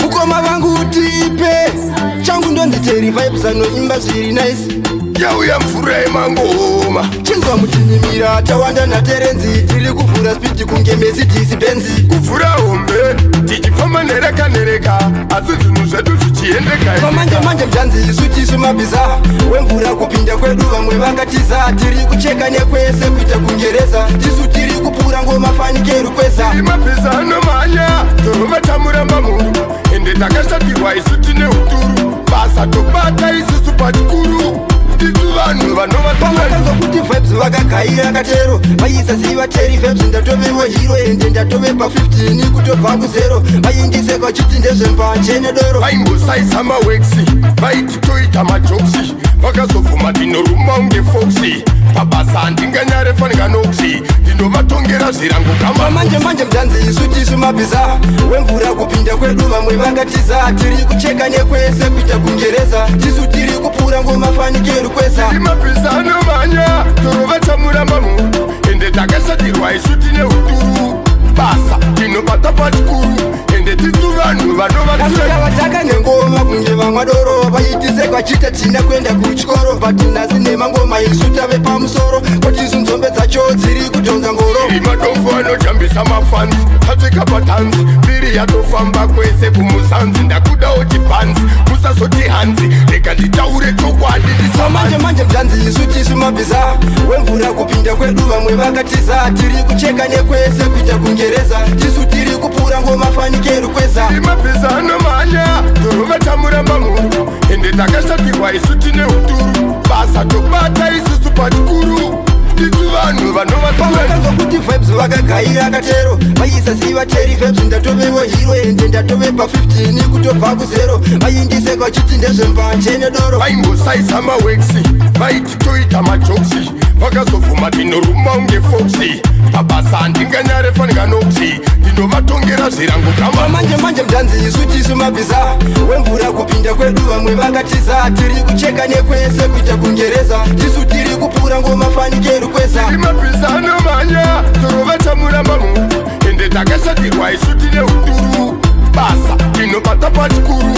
Ukoma vangu utipe changu ndonzi teri vibes anoimba zviri nice yauya mvura yemangoma chinzwa mutinimira tawanda naterenzi tiri kuvhura spidi kunge Mercedes Benz kuvhura hombe tichifamba nereka nereka asi zvinhu zvedu zvichiendeka pamanje manje mjanzi isu tisu mabhiza wemvura kupinda kwedu vamwe vakatiza tiri kucheka nekwese kuita kungereza tisu tiri kupura ngomafanikero kweza mabhiza anomhanya torovatamuramba munhu ende takashatirwa isu tine uturu basa tobata isusu pachikuru titu vanhu vanovakanzwa kuti vibes vakagaira katero vaisa ziva teri vibes ndatovewo hero ende ndatove pa15 kutobva ku0 vaindise kwachiti ndezvembanje nedoro vaimbosaisa mawexi vaiti toita majoksi vakazobvuma ndinoruma unge foxi pabasa handinganyarefanika noxi ndinovatongera zvirango kama manje mjanzi isu tisu mabhiza wemvura kupinda kwedu vamwe vakatiza tiri kucheka nekwese kuita kungereza tisu tiri kupura ngomafanikero kwesa mabhiza anomhanya torovatamuramba munhu ende takashatirwa isu tine uturu basa tinobata pachikuru ende titu vanhu vanovataka nengoma kunge vamwadoro vaitise kwachita tina kuenda kuchikoro batinasi nemangoma isu tave pamusoro kotisu nzombe dzacho dziri kudhonza ngoro madofu anotambisa mafanzi atsvika patanzi mbiri yatofamba kwese kumuzanzi ndakudawo chibhanzi musazoti hanzi rega nditaure chokwadi manje mjanzi isu tisu mabhiza wemvura kupinda kwedu vamwe vakatiza tiri kucheka nekwese kuita kungereza tisu tiri kupura ngomafanikero kweza mabhiza anomhanya torovatamuramba munhu ende takashatirwa isu tine uturu basa tobata isusu pachikuru titu vanhu vanovakanzwa kuti vibes vakagaira katero vaisa ziva teri vibes ndatovewo hero ende ndatove pa15 kutobva ku0 vaindise kwachiti ndezvembanje nedoro vaimbosaisa mawexi vaiti toita majoksi vakazobvuma ndinoruma unge foxi pabasa handinganyarefanika noxi ndinovatongera zvirango kama manje mjanzi isu tisu mabhiza wemvura kupinda kwedu vamwe vakatiza tiri kucheka nekwese kuita kungereza tisu tiri kupura ngomafanikero kwesa mabhiza anomhanya torovatamuramba munhu ende takashatirwa isu tine uturu basa tinobata pachikuru